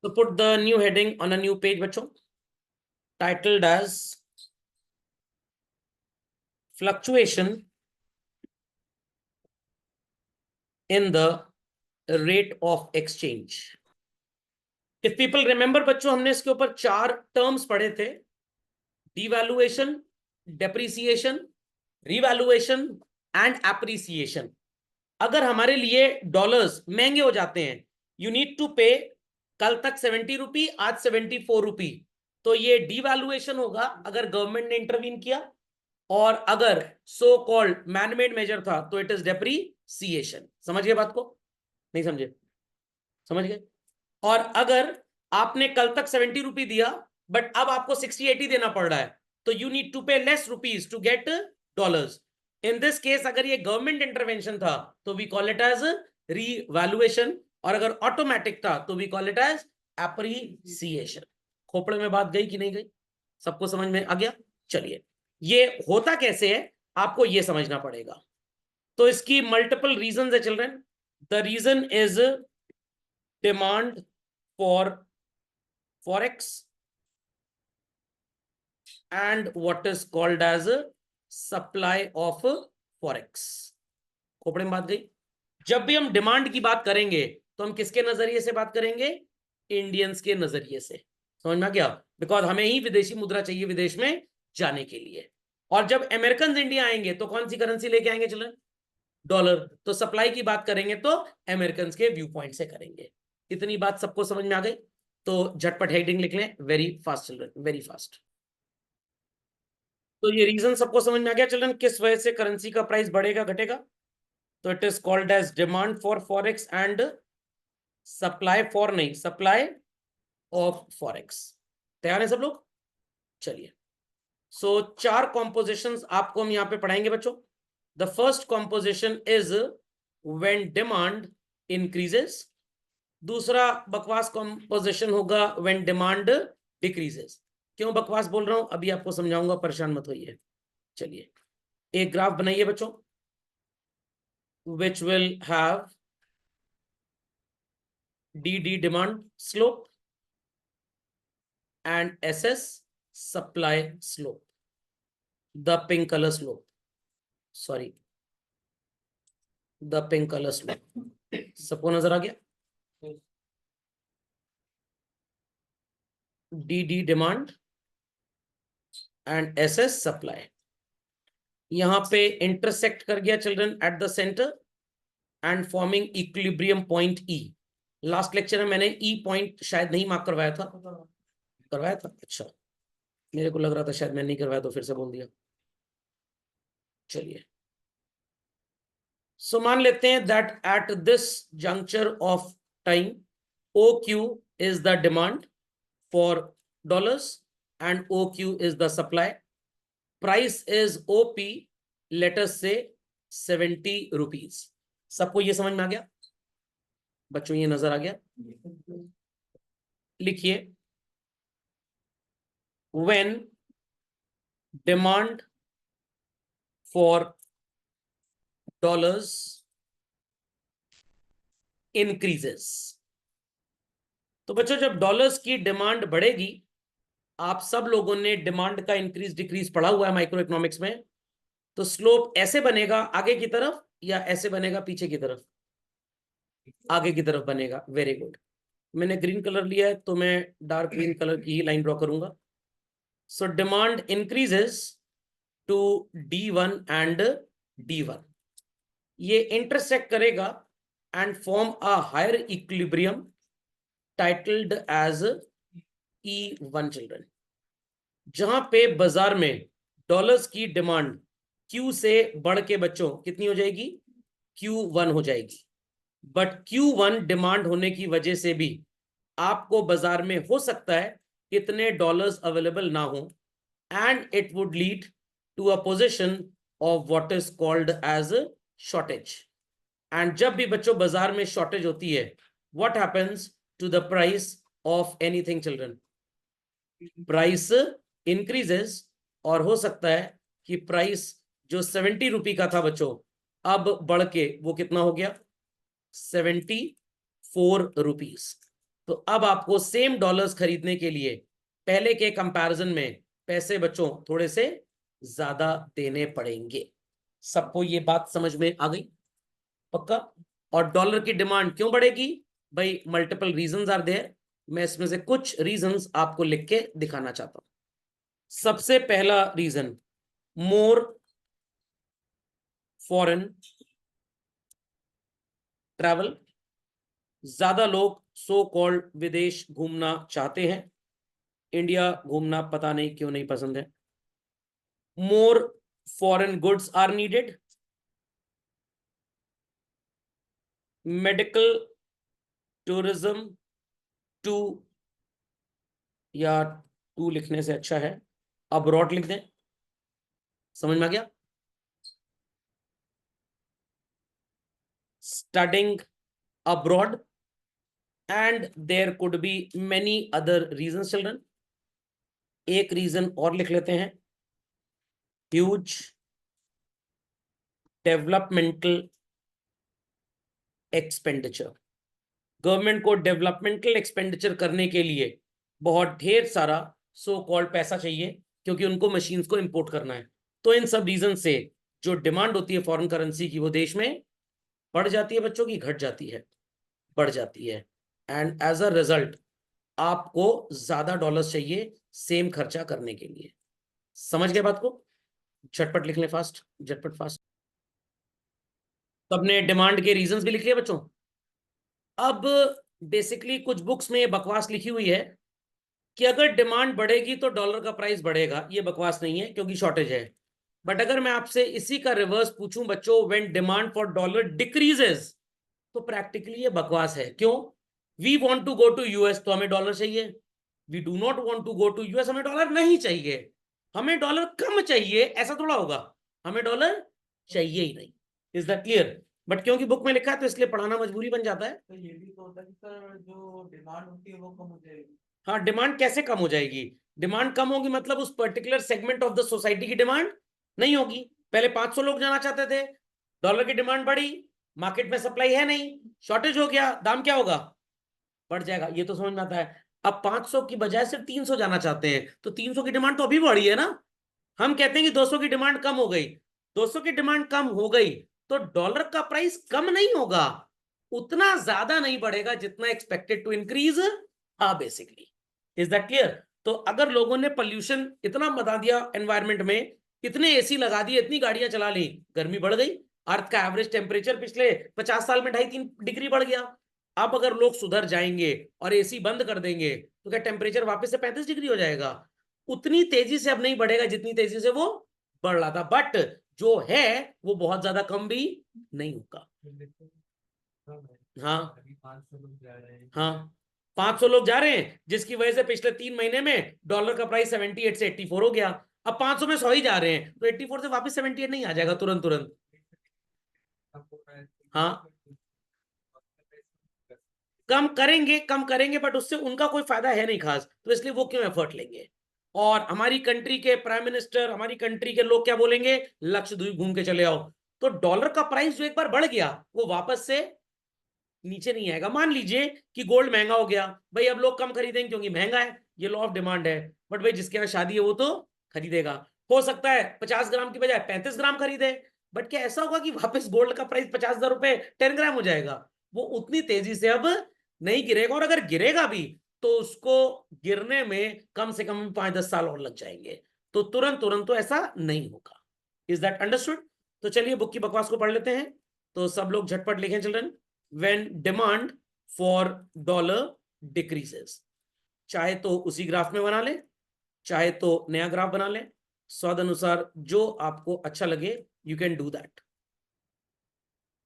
तो put the new heading on a new page बच्चों, titled as fluctuation in the rate of exchange. If people remember बच्चों, हमने इसके ऊपर 4 terms पढ़े थे, devaluation, depreciation, revaluation and appreciation. अगर हमारे लिए डॉलर्स महंगे हो जाते हैं, यू नीड टू पे, कल तक 70 रुपी, आज 74 रुपी, तो ये डिवैल्यूएशन होगा अगर गवर्नमेंट ने इंटरवीन किया, और अगर सो कॉल्ड मैनमेड मेजर था तो इट इज डेप्रिसिएशन। समझ गए बात को? नहीं समझे? समझ गए? और अगर आपने कल तक 70 रुपी दिया बट अब आपको 60-80 देना पड़ रहा है, तो you need to pay less rupees to get dollars. In this case अगर ये गवर्नमेंट इंटरवेंशन था तो we call it as revaluation, और अगर ऑटोमेटिक था तो we call it as appreciation. खोपड़े में बात गई कि नहीं गई? सबको समझ में आ गया? चलिए, ये होता कैसे है आपको ये समझना पड़ेगा। तो इसकी मल्टीपल रीजन है children. The reason is demand for forex and what is called as a supply of forex। खोपड़े में बात गई। जब भी हम डिमांड की बात करेंगे तो हम किसके नजरिए से बात करेंगे? इंडियंस के नजरिए से। समझ में आ गया? बिकॉज हमें ही विदेशी मुद्रा चाहिए विदेश में जाने के लिए, और जब अमेरिकन इंडिया आएंगे तो कौन सी करेंसी लेके आएंगे चिल्ड्रन? डॉलर। तो सप्लाई की बात करेंगे तो अमेरिकन के व्यू पॉइंट से करेंगे। इतनी बात सबको समझ में आ गई? तो झटपट हेडिंग लिख लें, very fast children, very fast. तो ये रीजन सबको समझ में आ गया चिल्ड्रन, किस वजह से करेंसी का प्राइस बढ़ेगा घटेगा? तो it is called as demand for forex and supply for, नहीं, सप्लाई ऑफ फॉरेक्स। तैयार है सब लोग? चलिए, सो 4 कॉम्पोजिशंस आपको हम यहां पे पढ़ाएंगे बच्चों। The first composition is when demand increases. दूसरा बकवास कॉम्पोजिशन होगा व्हेन डिमांड डिक्रीजेस। क्यों बकवास बोल रहा हूं अभी आपको समझाऊंगा, परेशान मत होइए। चलिए, एक ग्राफ बनाइए बच्चों, which will have DD demand slope and SS supply slope, the pink color slope, sorry, the pink color slope। सबको नजर आ गया? DD demand and SS supply यहां पे इंटरसेक्ट कर गया children at the centre and forming equilibrium point E। Last lecture में मैंने E point शायद नहीं मार्क करवाया था, करवाया था? अच्छा, मेरे को लग रहा था शायद मैंने नहीं करवाया, तो फिर से बोल दिया। चलिए, सो मान लेते हैं that at this juncture of time OQ is the demand for dollars and OQ is the supply. Price is OP, let us say 70 rupees। सबको ये समझ में आ गया बच्चों? ये नजर आ गया? लिखिए, when demand for dollars increases। तो बच्चों, जब डॉलर्स की डिमांड बढ़ेगी, आप सब लोगों ने डिमांड का इंक्रीज डिक्रीज पढ़ा हुआ है माइक्रो इकोनॉमिक्स में, तो स्लोप ऐसे बनेगा आगे की तरफ या ऐसे बनेगा पीछे की तरफ? आगे की तरफ बनेगा। Very good. मैंने ग्रीन कलर लिया है तो मैं डार्क ग्रीन कलर की ही लाइन ड्रॉ करूंगा। So demand increases to D1 and D1, ये इंटरसेक्ट करेगा and form a higher equilibrium titled as E1 children, जहां पे बाजार में डॉलर्स की डिमांड Q से बढ़ के बच्चों कितनी हो जाएगी? Q1 हो जाएगी। बट Q1 डिमांड होने की वजह से भी आपको बाजार में हो सकता है इतने डॉलर्स अवेलेबल ना हो, and it would lead to a position of what is called as shortage. एंड जब भी बच्चों बाजार में शॉर्टेज होती है, what happens to the price of anything children? Price increases, और हो सकता है कि प्राइस जो 70 रुपी का था बच्चों, अब बढ़ के वो कितना हो गया? 74 रुपीज। तो अब आपको सेम डॉलर्स खरीदने के लिए पहले के कंपैरिजन में पैसे बच्चों थोड़े से ज्यादा देने पड़ेंगे। सबको ये बात समझ में आ गई? पक्का? और डॉलर की डिमांड क्यों बढ़ेगी भाई? Multiple reasons are there. मैं इसमें से कुछ रीजंस आपको लिख के दिखाना चाहता हूं। सबसे पहला रीजन, मोर फॉरेन ट्रैवल। ज्यादा लोग सो कॉल्ड विदेश घूमना चाहते हैं, इंडिया घूमना पता नहीं क्यों नहीं पसंद है। More foreign goods are needed. Medical tourism too, या टू लिखने से अच्छा है अब्रॉड लिख दें। समझ में आ गया? Studying abroad, and there could be many other reasons children. एक रीजन और लिख लेते हैं, ह्यूज डेवलपमेंटल एक्सपेंडिचर। गवर्नमेंट को डेवलपमेंटल एक्सपेंडिचर करने के लिए बहुत ढेर सारा सो कॉल्ड पैसा चाहिए, क्योंकि उनको मशीन्स को इंपोर्ट करना है। तो इन सब रीजन से जो डिमांड होती है फॉरेन करेंसी की, वो देश में बढ़ जाती है बच्चों की, घट जाती है, बढ़ जाती है। एंड एज अ रिजल्ट आपको ज्यादा डॉलर्स चाहिए सेम खर्चा करने के लिए। समझ गए बात को? झटपट लिख लें, फास्ट, झटपट फास्ट। सबने डिमांड के रीजंस भी लिख लिए बच्चों? अब बेसिकली कुछ बुक्स में ये बकवास लिखी हुई है कि अगर डिमांड बढ़ेगी तो डॉलर का प्राइस बढ़ेगा। ये बकवास नहीं है, क्योंकि शॉर्टेज है। बट अगर मैं आपसे इसी का रिवर्स पूछूं बच्चों, when demand for dollar decreases, तो प्रैक्टिकली ये बकवास है। क्यों? We want to go to US, तो हमें डॉलर चाहिए। We do not want to go to US, हमें डॉलर नहीं चाहिए। हमें डॉलर कम चाहिए, ऐसा थोड़ा होगा। हमें डॉलर चाहिए ही नहीं। Is that clear? बट क्योंकि बुक में लिखा है तो इसलिए पढ़ाना मजबूरी बन जाता है। तो ये भी तो होता है कि सर जो डिमांड होती है वो कम हो जाएगी। हाँ, डिमांड कैसे कम हो जाएगी? डिमांड कम होगी मतलब उस particular segment of the society की डिमांड नहीं होगी। पहले 500 लोग जाना चाहते थे, डॉलर की डिमांड बढ़ी, मार्केट में सप्लाई है नहीं, शॉर्टेज हो गया, दाम क्या होगा? बढ़ जाएगा। ये तो समझ में आता है। अब 500 की बजाय सिर्फ 300 जाना चाहते हैं, तो 300 की डिमांड तो अभी बढ़ी है ना। हम कहते हैं कि 200 की डिमांड कम हो गई। 200 की डिमांड कम हो गई तो डॉलर का प्राइस कम नहीं होगा, उतना ज्यादा नहीं बढ़ेगा जितना एक्सपेक्टेड टू इंक्रीज। हाँ, बेसिकली। Is that clear? तो अगर लोगों ने पोल्यूशन इतना बढ़ा दिया एनवायरमेंट में, इतने एसी लगा दिए, इतनी गाड़ियां चला ली, गर्मी बढ़ गई। अर्थ का एवरेज टेम्परेचर पिछले 50 साल में 2.5-3 डिग्री बढ़ गया। अब अगर लोग सुधर जाएंगे और एसी बंद कर देंगे, तो क्या टेम्परेचर वापस से 35 डिग्री हो जाएगा? उतनी तेजी से अब नहीं बढ़ेगा जितनी तेजी से वो बढ़ रहा था। बट जो है वो बहुत ज्यादा कम भी नहीं होगा। हाँ, अभी 500 लोग जा रहे हैं। हाँ, 500 लोग जा रहे हैं, जिसकी वजह से पिछले 3 महीने में डॉलर का प्राइस 78 से 84 हो गया। अब 500 में 100 ही जा रहे हैं, तो 84 से वापस 78 नहीं आ जाएगा तुरंत तुरंत। हाँ, कम करेंगे, कम करेंगे, बट उससे उनका कोई फायदा है नहीं खास, तो इसलिए वो क्यों एफर्ट लेंगे? और हमारी कंट्री के प्राइम मिनिस्टर, हमारी कंट्री के लोग क्या बोलेंगे? लक्षद्वीप घूम के चले आओ। तो डॉलर का प्राइस जो एक बार बढ़ गया, वो वापस से नीचे नहीं आएगा। मान लीजिए कि गोल्ड महंगा हो गया, भाई अब लोग कम खरीदेंगे क्योंकि महंगा है, ये लॉ ऑफ डिमांड है। बट भाई जिसके यहाँ शादी है वो तो खरीदेगा। हो सकता है 50 ग्राम की बजाय 35 ग्राम खरीदे। बट क्या ऐसा होगा कि वापस गोल्ड का प्राइस 50,000 रुपए 10 ग्राम हो जाएगा? वो उतनी तेजी से अब नहीं गिरेगा, और अगर गिरेगा भी तो उसको गिरने में कम से कम 5-10 साल और लग जाएंगे। तो तुरंत तुरंत तो ऐसा नहीं होगा। Is that understood? तो चलिए बुक की बकवास को पढ़ लेते हैं। तो सब लोग झटपट लिखें children. when demand for dollar decreases, चाहे तो उसी ग्राफ में बना ले, चाहे तो नया ग्राफ बना ले, स्वाद अनुसार जो आपको अच्छा लगे, यू कैन डू दैट।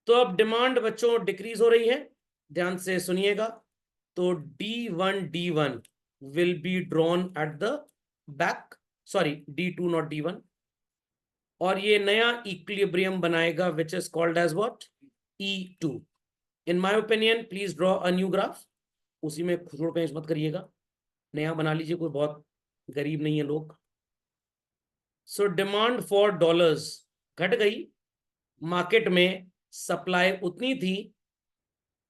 तो अब डिमांड बच्चों डिक्रीज हो रही है, ध्यान से सुनिएगा। तो D1 will be drawn at the back, sorry D2 not D1, और ये नया इक्विलिब्रियम बनाएगा which is called as what? E2। In my opinion please draw a new graph. उसी में खुद पेंच मत करिएगा, नया बना लीजिए, कोई बहुत गरीब नहीं है लोग। सो डिमांड फॉर डॉलर्स घट गई, मार्केट में सप्लाई उतनी थी,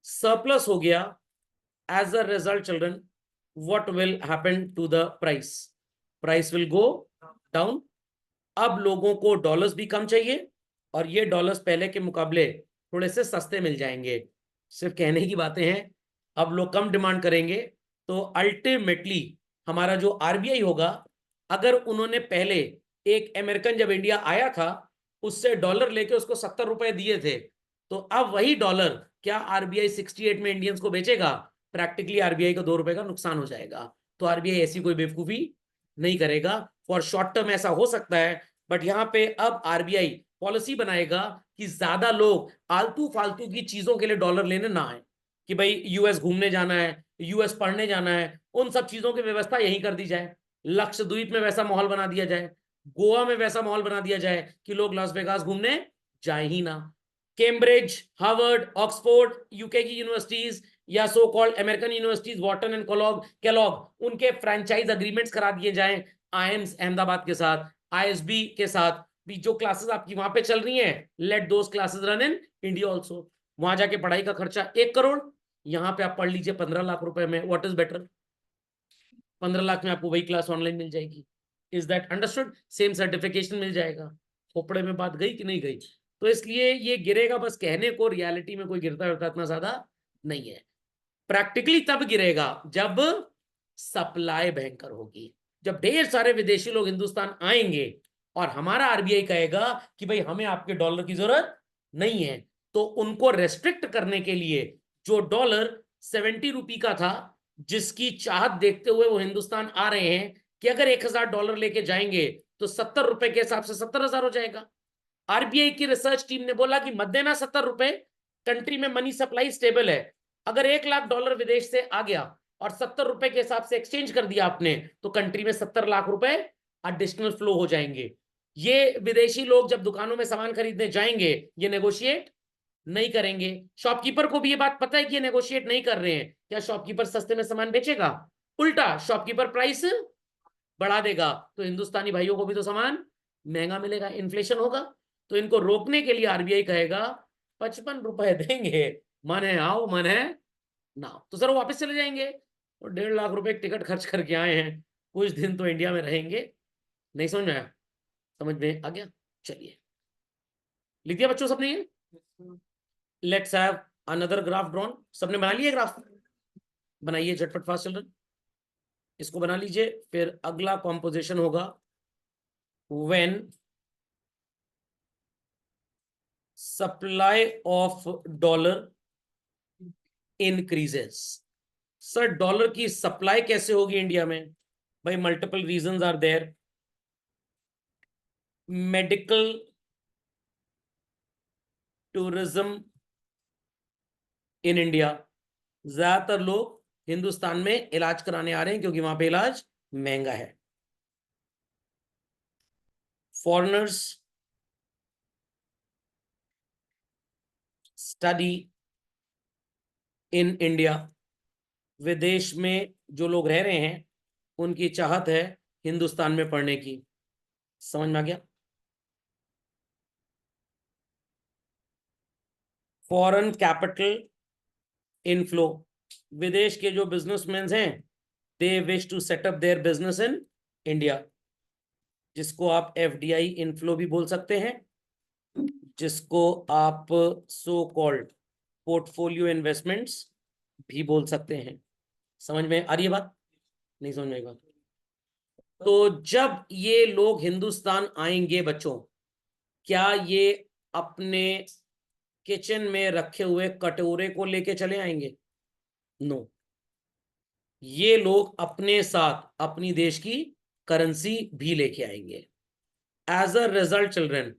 सरप्लस हो गया, as a result children what will happen to the price will go down. अब लोगों को डॉलर्स भी कम चाहिए और ये डॉलर्स पहले के मुकाबले थोड़े से सस्ते मिल जाएंगे। सिर्फ कहने की बातें हैं, अब लोग कम डिमांड करेंगे तो अल्टीमेटली हमारा जो आरबीआई होगा, अगर उन्होंने पहले एक अमेरिकन जब इंडिया आया था उससे डॉलर लेके उसको 70 रुपए दिए थे, तो अब वही डॉलर क्या आरबीआई 68 में इंडियंस को बेचेगा? प्रैक्टिकली आरबीआई को 2 रुपए का नुकसान हो जाएगा। तो आरबीआई ऐसी कोई बेवकूफी नहीं करेगा। फॉर शॉर्ट टर्म ऐसा हो सकता है, बट यहां पे अब आरबीआई पॉलिसी बनाएगा कि ज्यादा लोग आलतू फालतू की चीजों के लिए डॉलर लेने ना आए, कि भाई यूएस घूमने जाना है, यूएस पढ़ने जाना है, उन सब चीजों की व्यवस्था यहीं कर दी जाए। लक्षद्वीप में वैसा माहौल बना दिया जाए, गोवा में वैसा माहौल बना दिया जाए कि लोग लास वेगास घूमने जाए ही ना। कैम्ब्रिज, हार्वर्ड, ऑक्सफोर्ड, यूके की यूनिवर्सिटीज या so called American universities Wharton and Kellogg, उनके फ्रेंचाइज अग्रीमेंट्स करा दिए जाएं आईएम्स अहमदाबाद के साथ, आईएसबी के साथ भी। जो क्लासेस आपकी वहां पे चल रही हैं, let those classes run in India also. वहां जाके पढ़ाई का खर्चा 1 करोड़, यहाँ पे आप पढ़ लीजिए 15 लाख रुपए में। What is better? 15 लाख में आपको वही क्लास ऑनलाइन मिल जाएगी। Is that understood? Same certification मिल जाएगा। खोपड़े में बात गई कि नहीं गई? तो इसलिए ये गिरेगा बस कहने को, रियलिटी में कोई गिरता होता इतना ज्यादा नहीं है। प्रैक्टिकली तब गिरेगा जब सप्लाई भयंकर होगी, जब ढेर सारे विदेशी लोग हिंदुस्तान आएंगे और हमारा आरबीआई कहेगा कि भाई हमें आपके डॉलर की जरूरत नहीं है। तो उनको रेस्ट्रिक्ट करने के लिए जो डॉलर 70 रुपए का था, जिसकी चाहत देखते हुए वो हिंदुस्तान आ रहे हैं कि अगर 1000 डॉलर लेके जाएंगे तो 70 रुपए के हिसाब से 70,000 हो जाएगा। आरबीआई की रिसर्च टीम ने बोला कि मत देना 70 रुपए, कंट्री में मनी सप्लाई स्टेबल है। अगर 1 लाख डॉलर विदेश से आ गया और 70 रुपए के हिसाब से एक्सचेंज कर दिया आपने, तो कंट्री में 70 लाख रुपए एडिशनल फ्लो हो जाएंगे। ये विदेशी लोग जब दुकानों में सामान खरीदने जाएंगे ये नेगोशिएट नहीं करेंगे। शॉपकीपर को भी ये बात पता है कि ये नेगोशिएट नहीं कर रहे हैं। क्या शॉपकीपर सस्ते में सामान बेचेगा? उल्टा शॉपकीपर प्राइस बढ़ा देगा, तो हिंदुस्तानी भाइयों को भी तो सामान महंगा मिलेगा, इन्फ्लेशन होगा। तो इनको रोकने के लिए आरबीआई कहेगा 55 रुपए देंगे, मन है आओ, मन है ना। तो सर वो वापस चले जाएंगे और 1.5 लाख रुपए टिकट खर्च करके आए हैं, कुछ दिन तो इंडिया में रहेंगे। नहीं समझ में आया? समझ में आ गया? चलिए लिख दिया बच्चों सबने ये? Let's have another graph drawn. सबने बना लिया ग्राफ? बनाइए झटपट फास्ट चिल्ड्रन, इसको बना लीजिए। फिर अगला कॉम्पोजिशन होगा when supply of dollar increases. Sir dollar की सप्लाई कैसे होगी इंडिया में? भाई multiple reasons are there. Medical tourism in India, ज्यादातर लोग हिंदुस्तान में इलाज कराने आ रहे हैं क्योंकि वहां पे इलाज महंगा है। फॉरेनर्स स्टडी इन इंडिया, विदेश में जो लोग रह रहे हैं उनकी चाहत है हिंदुस्तान में पढ़ने की। समझ में आ गया? फॉरेन कैपिटल इनफ्लो, विदेश के जो बिजनेसमैन हैं they wish to set up their business in India, जिसको आप एफडीआई इनफ्लो भी बोल सकते हैं, जिसको आप सो कॉल्ड पोर्टफोलियो इन्वेस्टमेंट्स भी बोल सकते हैं। समझ में आ रही है बात? नहीं समझ में आई बात? तो जब ये लोग हिंदुस्तान आएंगे बच्चों, क्या ये अपने किचन में रखे हुए कटोरे को लेके चले आएंगे? नो, ये लोग अपने साथ अपनी देश की करेंसी भी लेके आएंगे। As a result children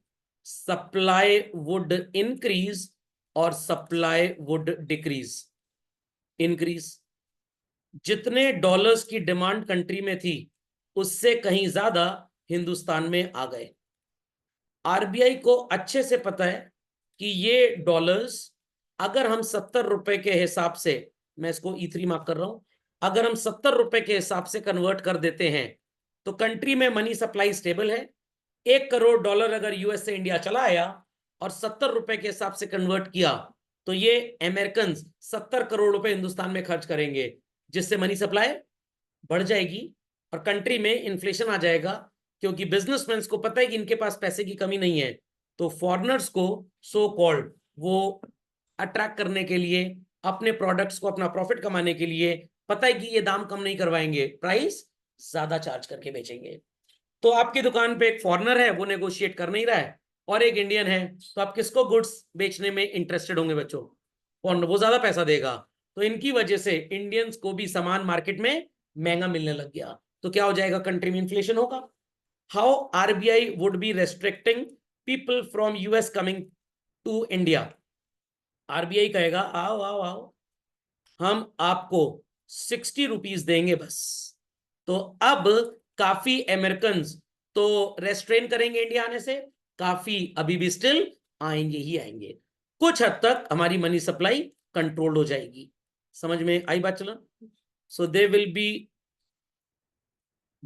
supply would increase और सप्लाई वुड डिक्रीज। इंक्रीज, जितने डॉलर्स की डिमांड कंट्री में थी उससे कहीं ज्यादा हिंदुस्तान में आ गए। आरबीआई को अच्छे से पता है कि ये डॉलर्स अगर हम 70 रुपए के हिसाब से, मैं इसको E3 मार्क कर रहा हूं, अगर हम 70 रुपए के हिसाब से कन्वर्ट कर देते हैं तो कंट्री में मनी सप्लाई स्टेबल है। 1 करोड़ डॉलर अगर यूएस से इंडिया चला आया और 70 रुपए के हिसाब से कन्वर्ट किया तो ये अमेरिकन 70 करोड़ रुपए हिंदुस्तान में खर्च करेंगे, जिससे मनी सप्लाई बढ़ जाएगी और कंट्री में इन्फ्लेशन आ जाएगा, क्योंकि बिजनेसमैन को पता है कि इनके पास पैसे की कमी नहीं है। तो फॉरेनर्स को सो कॉल्ड वो अट्रैक्ट करने के लिए, अपने प्रोडक्ट्स को, अपना प्रॉफिट कमाने के लिए पता है कि ये दाम कम नहीं करवाएंगे, प्राइस ज्यादा चार्ज करके बेचेंगे। तो आपकी दुकान पे एक फॉरेनर है, वो नेगोशिएट कर नहीं रहा है, और एक इंडियन है, तो आप किसको गुड्स बेचने में इंटरेस्टेड होंगे बच्चों? फॉरेनर, वो ज्यादा पैसा देगा। तो इनकी वजह से इंडियंस को भी सामान मार्केट में महंगा मिलने लग गया, तो क्या हो जाएगा? कंट्री में इन्फ्लेशन होगा। How RBI would be restricting people from US coming to India? RBI कहेगा आओ आओ आओ, हम आपको 60 रुपीज देंगे बस। तो अब काफी अमेरिकन तो रेस्ट्रेन करेंगे इंडिया आने से, काफी अभी भी स्टिल आएंगे ही आएंगे। कुछ हद तक हमारी मनी सप्लाई कंट्रोल हो जाएगी। समझ में आई बात चलन? So they will be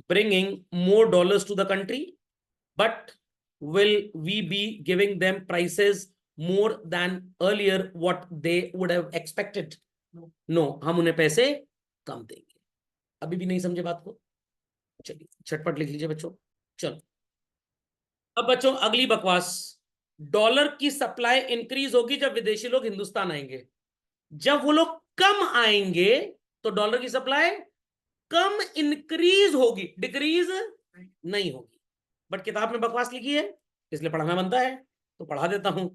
bringing more dollars to the country, but will we be giving them prices more than earlier what they would have expected? No, हम उन्हें पैसे कम देंगे। अभी भी नहीं समझे बात को? चलिए झटपट लिख लीजिए बच्चों। चलो अब बच्चों अगली बकवास, डॉलर की सप्लाई इंक्रीज होगी जब विदेशी लोग हिंदुस्तान आएंगे, जब वो लोग कम आएंगे तो डॉलर की सप्लाई कम इंक्रीज होगी, डिक्रीज नहीं होगी। बट किताब में बकवास लिखी है, इसलिए पढ़ाना बनता है, तो पढ़ा देता हूं।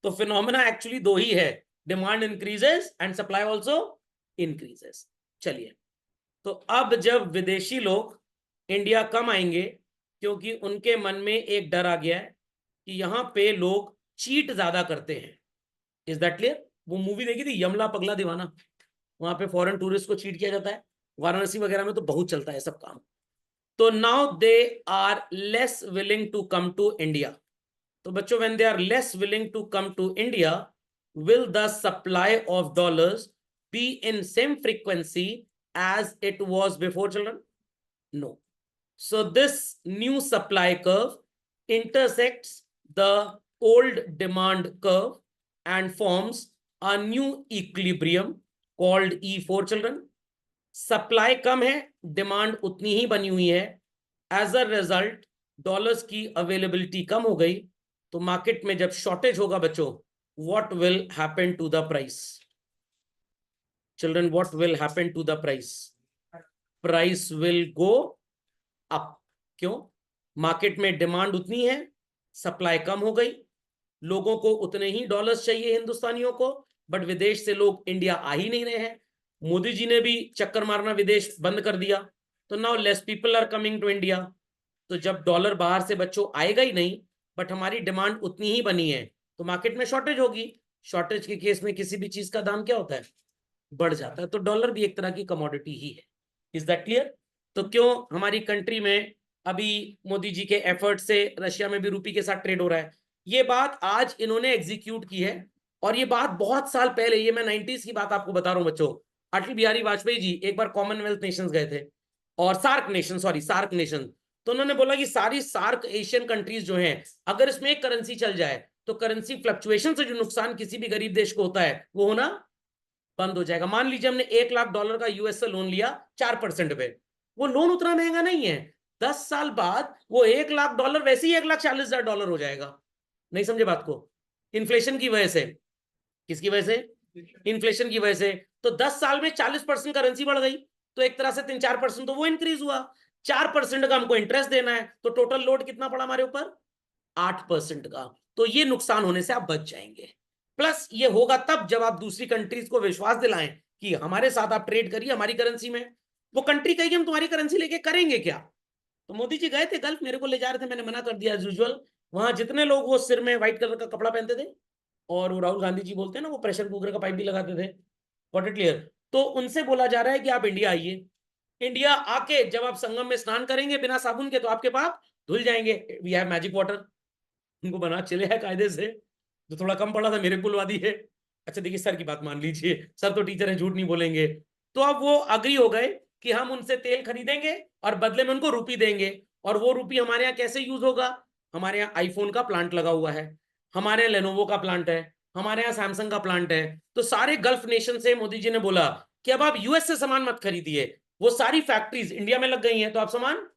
तो फिनोमेना एक्चुअली दो ही है, demand increases and supply also increases. चलिए, तो अब जब विदेशी लोग इंडिया कम आएंगे, क्योंकि उनके मन में एक डर आ गया है कि यहां पे लोग चीट ज्यादा करते हैं। Is that clear? वो मूवी देखी थी यमला पगला दीवाना, वहां पे फॉरेन टूरिस्ट को चीट किया जाता है, वाराणसी वगैरह में तो बहुत चलता है सब काम। तो now they are less willing to come to India. तो बच्चों when they are less willing to come to India, will the supply of dollars be in same frequency as it was before children? No. So this new supply curve intersects the old demand curve and forms a new equilibrium called E4 children. Supply कम है, demand उतनी ही बनी हुई है, as a result dollars की availability कम हो गई। तो मार्केट में जब शॉर्टेज होगा बच्चों, what will happen to the price? Children, what will happen to the price? Price will go up. क्यों? मार्केट में डिमांड उतनी है, सप्लाई कम हो गई, लोगों को उतने ही डॉलर्स चाहिए हिंदुस्तानियों को, बट विदेश से लोग इंडिया आ ही नहीं रहे हैं। मोदी जी ने भी चक्कर मारना विदेश बंद कर दिया, तो now less people are coming to India. तो जब डॉलर बाहर से बच्चों आएगा ही नहीं, बट हमारी डिमांड उतनी ही बनी है, तो मार्केट में शॉर्टेज होगी। शॉर्टेज के केस में किसी भी चीज का दाम क्या होता है? बढ़ जाता है। तो डॉलर भी एक तरह की कमोडिटी ही है। Is that clear? तो क्यों हमारी कंट्री में अभी मोदी जी के एफर्ट से रशिया में भी रूपी के साथ ट्रेड हो रहा है? ये बात आज इन्होंने एग्जीक्यूट की है, और ये बात बहुत साल पहले, ये मैं 90s की बात आपको बता रहा हूं बच्चों। अटल बिहारी वाजपेयी जी एक बार कॉमनवेल्थ नेशंस गए थे, और SAARC nation, sorry SAARC nation, तो उन्होंने बोला कि सारी सार्क एशियन कंट्रीज जो हैं, अगर इसमें एक करेंसी चल जाए तो करेंसी फ्लक्चुएशन से जो नुकसान किसी भी गरीब देश को होता है वो होना बंद हो जाएगा। मान लीजिए हमने $1 लाख का यूएस से लोन लिया 4% पे, वो लोन उतना महंगा नहीं है, 10 साल बाद वो $1 लाख वैसे ही $1,40,000 हो जाएगा। नहीं समझे बात को? इन्फ्लेशन की वजह से। किसकी वजह से? इन्फ्लेशन की वजह से। तो 10 साल में 40% करेंसी बढ़ गई, तो एक तरह से 3-4% तो वो इंक्रीज हुआ। 4% का हमको इंटरेस्ट देना है, तो टोटल लोड कितना पड़ा हमारे ऊपर? 8% का। तो ये नुकसान होने से आप बच जाएंगे। प्लस ये होगा तब जब आप दूसरी कंट्रीज को विश्वास दिलाएं कि हमारे साथ आप ट्रेड करिए हमारी करेंसी में। वो कंट्री कहेगी हम तुम्हारी करेंसी लेके करेंगे क्या? तो मोदी जी गए थे गल्फ, मेरे को ले जा रहे थे, मैंने मना कर दिया एज यूजुअल। वहां जितने लोग वो सिर में व्हाइट कलर का कपड़ा पहनते थे, और वो राहुल गांधी जी बोलते हैं ना, वो प्रेशर कुकर का पाइप भी लगाते थे, गॉट इट क्लियर? तो उनसे बोला जा रहा है कि आप इंडिया आइए, इंडिया आके जब आप संगम में स्नान करेंगे बिना साबुन के, तो आपके पाप धुल जाएंगे, वी हैव मैजिक वाटर। उनको बना चले है कायदे से, जो थोड़ा कम पड़ा था मेरे कुलवादी है। अच्छा देखिए, सर की बात मान लीजिए, सर तो टीचर है, झूठ नहीं बोलेंगे। तो अब वो अग्री हो गए कि हम उनसे तेल खरीदेंगे और बदले में उनको रुपी देंगे, और वो रुपी हमारे यहाँ कैसे यूज होगा? हमारे यहाँ आईफोन का प्लांट लगा हुआ है, हमारे यहाँ लेनोवो का प्लांट है, हमारे यहाँ सैमसंग का प्लांट है, तो सारे गल्फ नेशन से मोदी जी ने बोला कि अब आप यूएस से सामान मत खरीदिए, वो सारी फैक्ट्रीज इंडिया में लग गई हैं, तो आप सामान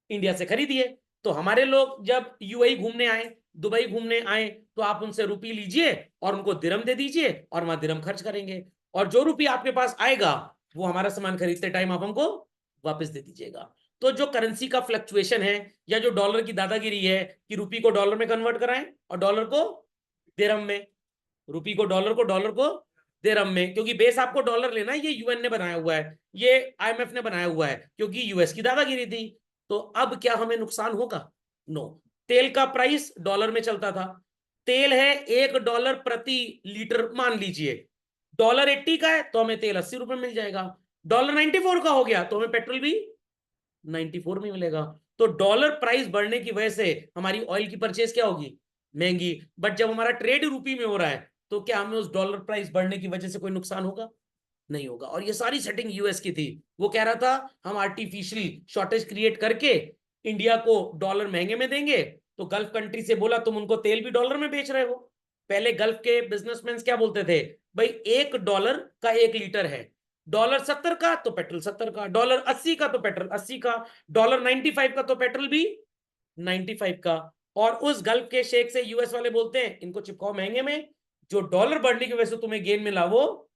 इंडिया से खरीदिए। तो हमारे लोग जब यूएई घूमने आए, दुबई घूमने आए, तो आप उनसे रुपी लीजिए और उनको दिरहम दे दीजिए और वहां दिरहम खर्च करेंगे, और जो रुपी आपके पास आएगा वो हमारा सामान खरीदते टाइम आप हमको वापस दे दीजिएगा। तो जो करेंसी का फ्लक्चुएशन है, या जो डॉलर की दादागिरी है कि रुपी को डॉलर में कन्वर्ट कराएं और डॉलर को दिरहम में, रुपी को डॉलर को दिरहम में, क्योंकि बेस आपको डॉलर लेना है, ये यूएन ने बनाया हुआ है, ये आईएमएफ ने बनाया हुआ है, क्योंकि यूएस की दादागिरी थी। तो अब क्या हमें नुकसान होगा? नो। तेल का प्राइस डॉलर में चलता था, तेल है $1 प्रति लीटर, मान लीजिए $80 का है तो हमें तेल ₹80 मिल जाएगा, $94 का हो गया तो हमें पेट्रोल भी 94 में मिलेगा। तो डॉलर प्राइस बढ़ने की वजह से हमारी ऑयल की परचेज क्या होगी? महंगी। बट जब हमारा ट्रेड रूपी में हो रहा है तो क्या हमें उस डॉलर प्राइस बढ़ने की वजह से कोई नुकसान होगा? नहीं होगा। और ये सारी सेटिंग यूएस की थी, वो कह रहा था हम आर्टिफिशियल शॉर्टेज क्रिएट करके इंडिया को डॉलर महंगे में देंगे। तो गल्फ कंट्री से बोला तुम उनको तेल भी डॉलर में बेच रहे हो। पहले गल्फ के बिजनेसमैन क्या बोलते थे, भाई $1 का 1 लीटर है, $70 का तो पेट्रोल 70 का, $80 का तो पेट्रोल 80 का, $95 का तो पेट्रोल भी 95 का। और उस गल्फ के शेख से यूएस वाले बोलते हैं इनको चिपकाओ महंगे में, जो डॉलर बढ़ने की वजह से तुम्हें गेन मिला वो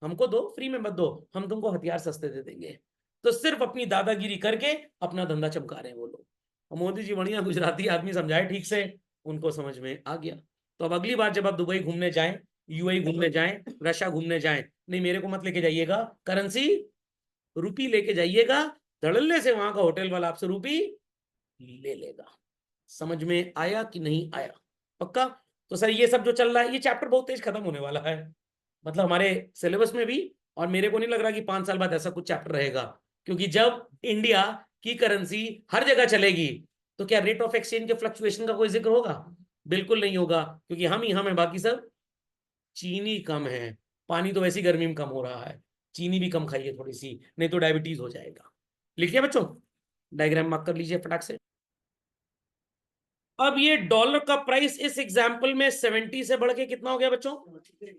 हमको दो, फ्री में मत दो, हम तुमको हथियार सस्ते दे देंगे। तो सिर्फ अपनी दादागिरी करके अपना धंधा चमका रहे हैं वो लोग। और मोदी जी बढ़िया गुजराती आदमी, समझाए ठीक से, उनको समझ में आ गया। तो अब अगली बार जब आप दुबई घूमने जाएं, यूएई घूमने जाएं, रशिया घूमने जाएं, नहीं मेरे को मत लेके जाइएगा करेंसी, रुपी लेके जाइएगा, धड़ल्ले से वहां का होटल वाला आपसे रुपी ले लेगा। समझ में आया कि नहीं आया? पक्का? तो सर ये सब जो चल रहा है, ये चैप्टर बहुत तेज खत्म होने वाला है, मतलब हमारे सिलेबस में भी। और मेरे को नहीं लग रहा कि 5 साल बाद ऐसा कुछ चैप्टर रहेगा, क्योंकि जब इंडिया की करेंसी हर जगह चलेगी तो क्या रेट ऑफ एक्सचेंज के फ्लक्चुएशन का कोई जिक्र होगा? बिल्कुल नहीं होगा, क्योंकि हम ही हम है, बाकी सब चीनी कम है, पानी तो वैसी गर्मी में कम हो रहा है, चीनी भी कम खाइए थोड़ी सी, नहीं तो डायबिटीज हो जाएगा। लिखिए बच्चों, डायग्राम मार्क कर लीजिए फटाक से। अब ये डॉलर का प्राइस इस एग्जाम्पल में 70 से बढ़ के कितना हो गया बच्चों?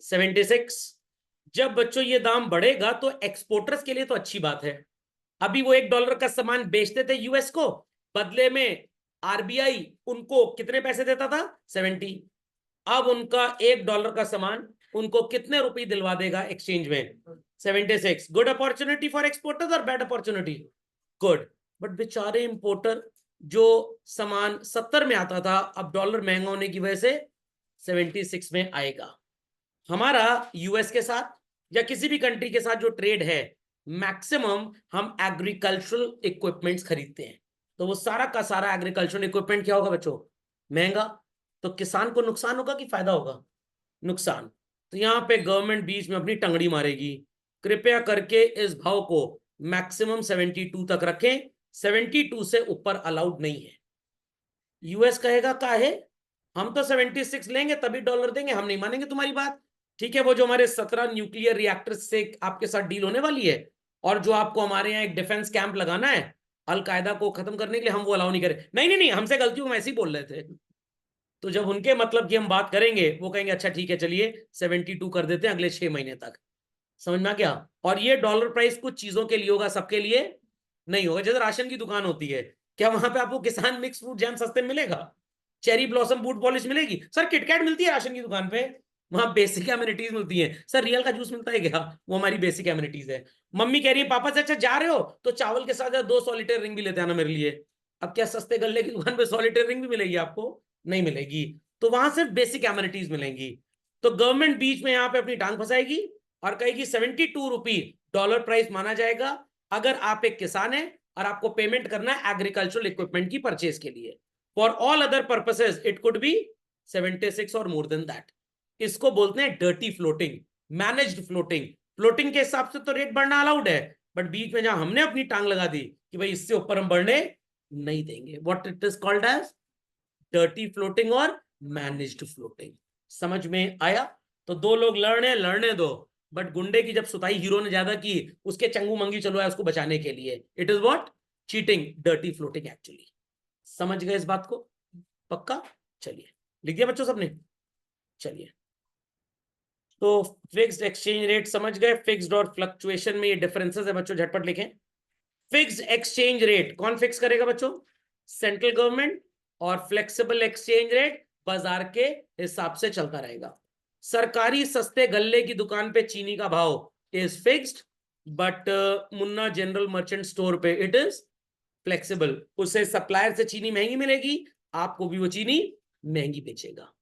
76। जब बच्चों ये दाम बढ़ेगा तो एक्सपोर्टर्स के लिए तो अच्छी बात है। अभी वो $1 का सामान बेचते थे यूएस को, बदले में आरबीआई उनको कितने पैसे देता था? 70। अब उनका $1 का सामान उनको कितने रुपए दिलवा देगा एक्सचेंज में? 76। गुड अपॉर्चुनिटी फॉर एक्सपोर्टर्स और बैड अपॉर्चुनिटी? गुड। बट बेचारे इंपोर्टर, जो सामान 70 में आता था अब डॉलर महंगा होने की वजह से 76 में आएगा। हमारा यूएस के साथ या किसी भी कंट्री के साथ जो ट्रेड है, मैक्सिमम हम एग्रीकल्चरल इक्विपमेंट्स खरीदते हैं, तो वो सारा का सारा एग्रीकल्चरल इक्विपमेंट क्या होगा बच्चों? महंगा। तो किसान को नुकसान होगा कि फायदा होगा? नुकसान। तो यहां पे गवर्नमेंट बीच में अपनी टंगड़ी मारेगी, कृपया करके इस भाव को मैक्सिमम 72 तक रखें, 72 से ऊपर अलाउड नहीं है। यूएस कहेगा का है हम तो 76 लेंगे तभी डॉलर देंगे, हम नहीं मानेंगे तुम्हारी बात। ठीक है, वो जो हमारे 17 न्यूक्लियर रिएक्टर से आपके साथ डील होने वाली है, और जो आपको हमारे यहाँ एक डिफेंस कैंप लगाना है अलकायदा को खत्म करने के लिए, हम वो अलाउ नहीं करें। नहीं नहीं नहीं, हमसे गलती हम ऐसे ही बोल रहे थे। तो जब उनके मतलब की हम बात करेंगे, वो कहेंगे अच्छा ठीक है चलिए 72 कर देते हैं अगले 6 महीने तक। समझ में आ गया? और ये डॉलर प्राइस कुछ चीजों के लिए होगा, सबके लिए नहीं होगा। जैसे राशन की दुकान होती है, क्या वहां पे आपको किसान मिक्स फ्रूट जैम सस्ते में मिलेगा? चेरी ब्लॉसम बूट पॉलिश मिलेगी? सर किटकैट मिलती है राशन की दुकान पे, वहां बेसिक एमिनिटीज मिलती है। सर रियल का जूस मिलता है क्या? वो हमारी बेसिक एमिनिटीज है। मम्मी कह रही है पापा से अच्छा जा रहे हो तो चावल के साथ 2 सॉलिटेयर रिंग भी लेते आना मेरे लिए। अब क्या सस्ते गल्ले की दुकान पे सॉलिटेयर रिंग भी मिलेगी आपको? नहीं मिलेगी। तो वहां सिर्फ बेसिक एमिनिटीज मिलेंगी। तो गवर्नमेंट बीच में यहाँ पे अपनी टांग फंसाएगी और कहेगी 72 रुपी डॉलर प्राइस माना जाएगा अगर आप एक किसान है और आपको पेमेंट करना है एग्रीकल्चरल इक्विपमेंट की परचेज के लिए। For all other purposes it could be 76 और मोर देन दैट। इसको बोलते हैं dirty floating, managed floating. Floating के हिसाब से तो रेट बढ़ना अलाउड है, बट बीच में जहां हमने अपनी टांग लगा दी कि भाई इससे ऊपर हम बढ़ने नहीं देंगे, what it is called as dirty floating और मैनेज्ड फ्लोटिंग। समझ में आया? तो दो लोग लड़ने दो, बट गुंडे की जब सुताई हीरो ने ज्यादा की, उसके चंगू मंगी चलो है उसको बचाने के लिए। It is what? Cheating, dirty floating actually. समझ गए इस बात को? पक्का? चलिए लिख दिया बच्चों सबने? चलिए, तो फिक्स्ड एक्सचेंज रेट समझ गए, फिक्स्ड और फ्लक्चुएशन में ये डिफरेंसेस है बच्चों, झटपट लिखें। फिक्स्ड एक्सचेंज रेट कौन फिक्स करेगा बच्चों? Central government. और फ्लेक्सिबल एक्सचेंज रेट बाजार के हिसाब से चलता रहेगा। सरकारी सस्ते गल्ले की दुकान पे चीनी का भाव is fixed, but Munna general merchant store पे इट इज फ्लेक्सिबल। उसे सप्लायर से चीनी महंगी मिलेगी, आपको भी वो चीनी महंगी बेचेगा।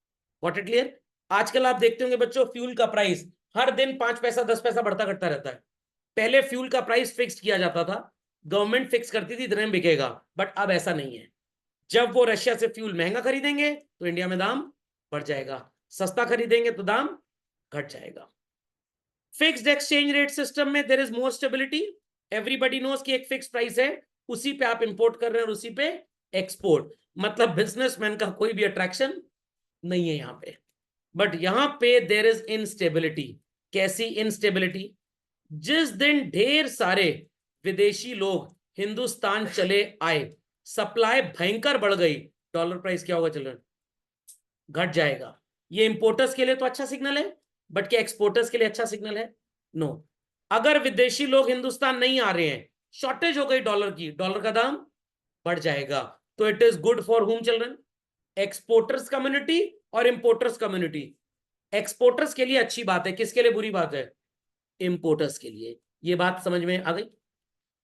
What it clear? आजकल आप देखते होंगे बच्चों, फ्यूल का प्राइस हर दिन 5 पैसा 10 पैसा बढ़ता घटता रहता है। पहले फ्यूल का प्राइस फिक्स किया जाता था, गवर्नमेंट फिक्स करती थी इतने में बिकेगा, बट अब ऐसा नहीं है। जब वो रशिया से फ्यूल महंगा खरीदेंगे तो इंडिया में दाम बढ़ जाएगा, सस्ता खरीदेंगे तो दाम घट जाएगा। फिक्स्ड एक्सचेंज रेट सिस्टम में there is more stability. Everybody knows कि एक फिक्स प्राइस है, उसी पे आप इंपोर्ट कर रहे हैं और उसी पे एक्सपोर्ट, मतलब बिजनेसमैन का कोई भी अट्रैक्शन नहीं है यहां पे। बट यहां पे देयर इज इनस्टेबिलिटी। कैसी इनस्टेबिलिटी? जिस दिन ढेर सारे विदेशी लोग हिंदुस्तान चले आए, सप्लाई भयंकर बढ़ गई, डॉलर प्राइस क्या होगा चिल्ड्रन? घट जाएगा। ये इंपोर्टर्स के लिए तो अच्छा सिग्नल है, बट क्या एक्सपोर्टर्स के लिए अच्छा सिग्नल है? नो। अगर विदेशी लोग हिंदुस्तान नहीं आ रहे हैं, शॉर्टेज हो गई डॉलर की, डॉलर का दाम बढ़ जाएगा। तो इट इज गुड फॉर हुम चिल्ड्रन? एक्सपोर्टर्स कम्युनिटी और इंपोर्टर्स कम्युनिटी। एक्सपोर्टर्स के लिए अच्छी बात है, किसके लिए बुरी बात है? इंपोर्टर्स के लिए। ये बात समझ में आ गई?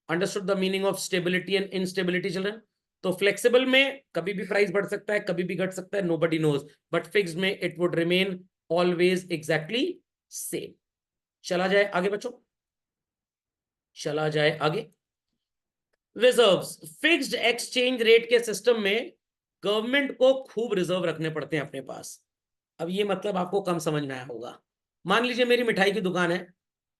Understood the meaning of stability and instability children? तो फ्लेक्सिबल में कभी भी प्राइस बढ़ सकता है, कभी भी घट सकता है, नोबडी नोज, बट फिक्स्ड में it would remain always exactly same. चला जाए आगे बच्चों, चला जाए आगे। रिजर्व्स। फिक्स्ड एक्सचेंज रेट के सिस्टम में गवर्नमेंट को खूब रिजर्व रखने पड़ते हैं अपने पास। अब ये मतलब आपको कम समझ में आया होगा। मान लीजिए मेरी मिठाई की दुकान है,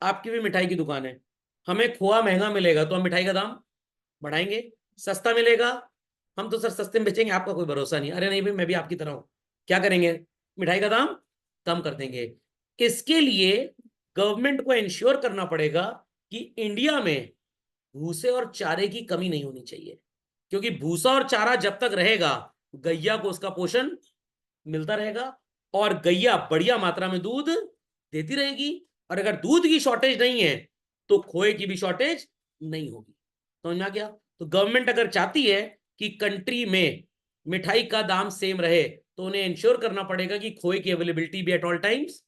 आपकी भी मिठाई की दुकान है, हमें खोआ महंगा मिलेगा तो हम मिठाई का दाम बढ़ाएंगे। सस्ता मिलेगा, हम तो सर सस्ते में बेचेंगे, आपका कोई भरोसा नहीं, अरे नहीं भाई मैं भी आपकी तरह हूं, क्या करेंगे? मिठाई का दाम कम कर देंगे। इसके लिए गवर्नमेंट को इंश्योर करना पड़ेगा कि इंडिया में भूसे और चारे की कमी नहीं होनी चाहिए, क्योंकि भूसा और चारा जब तक रहेगा गैया को उसका पोषण मिलता रहेगा, और गैया बढ़िया मात्रा में दूध देती रहेगी। और अगर दूध की शॉर्टेज नहीं है तो खोए की भी शॉर्टेज नहीं होगी। समझ में आ गया? तो गवर्नमेंट अगर चाहती है कि कंट्री में मिठाई का दाम सेम रहे, तो उन्हें इंश्योर करना पड़ेगा कि खोए की अवेलेबिलिटी भी एट ऑल टाइम्स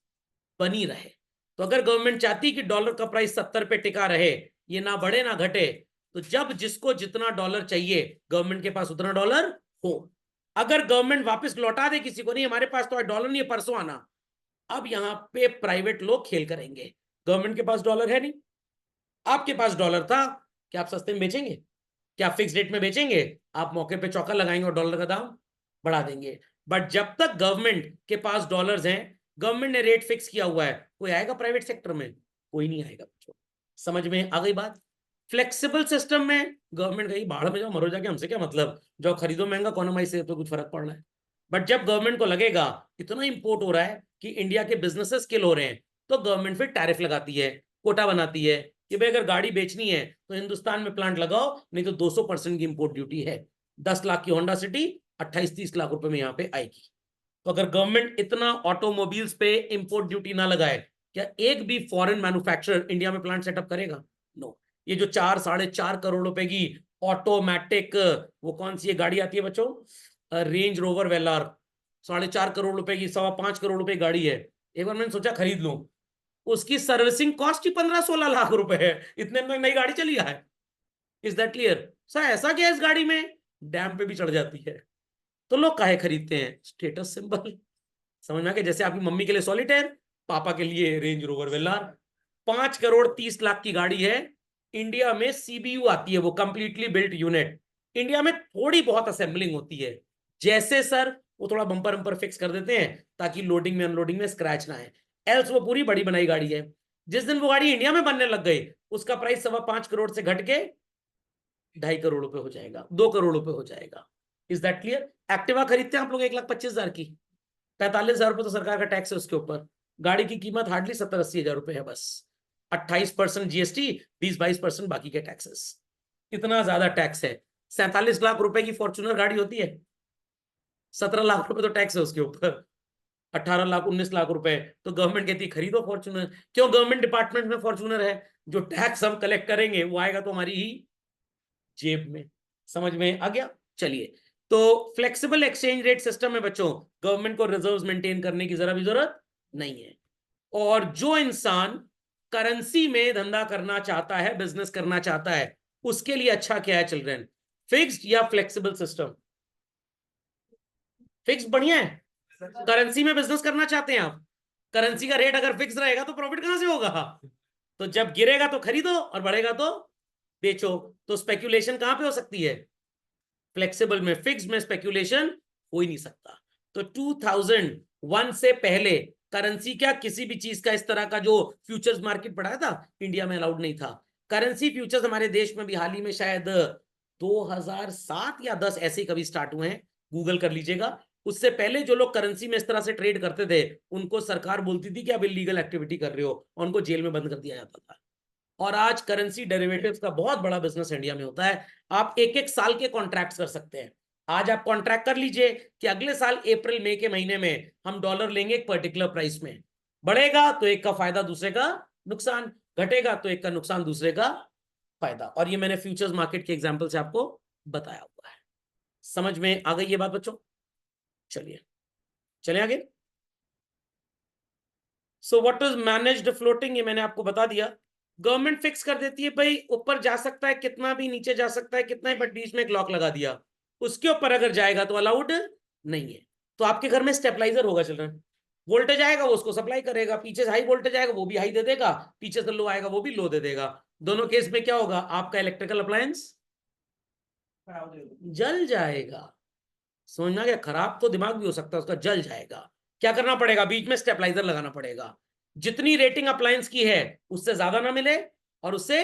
बनी रहे। तो अगर गवर्नमेंट चाहती कि डॉलर का प्राइस 70 पे टिका रहे, ये ना बढ़े ना घटे, तो जब जिसको जितना डॉलर चाहिए गवर्नमेंट के पास उतना डॉलर हो। अगर गवर्नमेंट वापस लौटा दे किसी को, नहीं हमारे पास तो डॉलर नहीं है, परसों आना, अब यहां पे प्राइवेट लोग खेल करेंगे। गवर्नमेंट के पास डॉलर है नहीं, आपके पास डॉलर था, क्या आप सस्ते में बेचेंगे? क्या फिक्स रेट में बेचेंगे? आप मौके पे चौका लगाएंगे और डॉलर का दाम बढ़ा देंगे। बट जब तक गवर्नमेंट के पास डॉलर्स हैं, गवर्नमेंट ने रेट फिक्स किया हुआ है, कोई आएगा प्राइवेट सेक्टर में? कोई नहीं आएगा। समझ में आ गई बात? फ्लेक्सिबल सिस्टम में गवर्नमेंट कहीं बाहर में जाओ मरो जाके, हमसे क्या मतलब, जो खरीदो महंगा कौन हमारी से तो कुछ फर्क पड़ रहा है। बट जब गवर्नमेंट को लगेगा इतना इंपोर्ट हो रहा है कि इंडिया के बिजनेसेस किल हो रहे हैं, तो गवर्नमेंट फिर टैरिफ लगाती है, कोटा बनाती है कि भाई अगर गाड़ी बेचनी है तो हिंदुस्तान में प्लांट लगाओ, नहीं तो 200% की इंपोर्ट ड्यूटी है। 10 लाख की होंडा सिटी 28-30 लाख रुपए में यहाँ पे आएगी। तो अगर गवर्नमेंट इतना ऑटोमोबाइल्स पे इंपोर्ट ड्यूटी ना लगाए, क्या एक भी फॉरेन मैन्युफैक्चरर इंडिया में प्लांट सेटअप करेगा? नो। ये जो 4-4.5 करोड़ रुपए की ऑटोमेटिक, वो कौन सी गाड़ी आती है बच्चों, रेंज रोवर वेलार, 4.5 करोड़ रुपए की, 5.25 करोड़ रुपए गाड़ी है, एक बार मैंने सोचा खरीद लूं, उसकी सर्विसिंग कॉस्ट ही 15-16 लाख रुपए है। इतने में नई गाड़ी चली है। Is that clear? सर ऐसा क्या इस गाड़ी में, डैम पे भी चढ़ जाती है। तो लोग काहे खरीदते हैं? Status symbol. समझ में आ गया? जैसे आपकी मम्मी के लिए सॉलिटेयर, पापा के लिए रेंज रोवर वेलार। 5 करोड़ 30 लाख की गाड़ी है। इंडिया में सीबीयू आती है, वो कंप्लीटली बिल्ट यूनिट। इंडिया में थोड़ी बहुत असेंबलिंग होती है, जैसे सर वो थोड़ा बम्पर बम्पर फिक्स कर देते हैं ताकि लोडिंग में अनलोडिंग में स्क्रैच ना है, एल्स वो पूरी बड़ी बनाई गाड़ी है। जिस दिन वो गाड़ी इंडिया में बनने लग गई, उसका प्राइस 5.25 करोड़ से घट के 2.5 करोड़ रुपए हो जाएगा, 2 करोड़ रुपए हो जाएगा। Is that clear? एक्टिवा खरीदते हैं आप लोग 1,25,000 की, 45,000 रुपए तो सरकार का टैक्स है उसके ऊपर। गाड़ी की कीमत हार्डली 70-80 हजार रुपए है बस। 28% जीएसटी, 20-22% बाकी के टैक्सेस, इतना ज्यादा टैक्स है। 47 लाख रुपए की फॉर्च्यूनर गाड़ी होती है, 17 लाख रुपए तो टैक्स है उसके ऊपर। 18 लाख 19 लाख रुपए, तो गवर्नमेंट कहती है खरीदो फॉर्च्यूनर। क्यों? गवर्नमेंट डिपार्टमेंट में फॉर्च्यूनर है, जो टैक्स हम कलेक्ट करेंगे वो आएगा तो हमारी ही जेब में। समझ में आ गया? चलिए, तो फ्लेक्सिबल एक्सचेंज रेट सिस्टम में बच्चों गवर्नमेंट को रिजर्व्स मेंटेन करने की जरा भी जरूरत नहीं है। और जो इंसान करेंसी में धंधा करना चाहता है, बिजनेस करना चाहता है, उसके लिए अच्छा क्या है चिल्ड्रन? फिक्स्ड या फ्लेक्सिबल सिस्टम? फिक्स्ड बढ़िया है। करेंसी में बिजनेस करना चाहते हैं आप, करेंसी का रेट अगर फिक्स रहेगा तो प्रॉफिट कहां से होगा? तो जब गिरेगा तो खरीदो और बढ़ेगा तो बेचो। तो स्पेक्यूलेशन कहां पे हो सकती है? फ्लेक्सिबल में। फिक्स में स्पेक्यूलेशन हो ही नहीं सकता। तो 2001 से पहले करेंसी क्या किसी भी चीज का इस तरह का जो फ्यूचर्स मार्केट बढ़ाया था, इंडिया में अलाउड नहीं था। करेंसी फ्यूचर्स हमारे देश में भी हाल ही में शायद 2007 या 10 ऐसे ही कभी स्टार्ट हुए हैं, गूगल कर लीजिएगा। उससे पहले जो लोग करेंसी में इस तरह से ट्रेड करते थे, उनको सरकार बोलती थी कि आप इलीगल एक्टिविटी कर रहे हो, और उनको जेल में बंद कर दिया जाता था। और आज करेंसी डेरिवेटिव्स का बहुत बड़ा बिजनेस इंडिया में होता है। आप एक एक साल के कॉन्ट्रैक्ट कर सकते हैं। आज आप कॉन्ट्रैक्ट कर लीजिए कि अगले साल अप्रैल मई के महीने में हम डॉलर लेंगे एक पर्टिकुलर प्राइस में। बढ़ेगा तो एक का फायदा दूसरे का नुकसान, घटेगा तो एक का नुकसान दूसरे का फायदा। और ये मैंने फ्यूचर्स मार्केट के एग्जांपल से आपको बताया हुआ है। समझ में आ गई ये बात बच्चों? चलिए चले आगे। So what is managed floating, ये मैंने आपको बता दिया। गवर्नमेंट फिक्स कर देती है भाई, ऊपर जा सकता है कितना भी, नीचे जा सकता है कितना ही, बट बीच में एक लॉक लगा दिया, उसके ऊपर अगर जाएगा तो अलाउड नहीं है। तो आपके घर में स्टेबलाइजर होगा चिल्ड्रन, वोल्टेज आएगा वो उसको सप्लाई करेगा, पीछे से हाई वोल्टेज आएगा वो भी हाई दे देगा, पीछे से लो आएगा वो भी लो दे देगा। दोनों केस में क्या होगा? आपका इलेक्ट्रिकल अप्लायंस जल जाएगा। समझ में आ गया? खराब तो दिमाग भी हो सकता है उसका, जल जाएगा। क्या करना पड़ेगा? बीच में स्टेबलाइजर लगाना पड़ेगा, जितनी रेटिंग अप्लायंस की है उससे ज्यादा ना मिले और उससे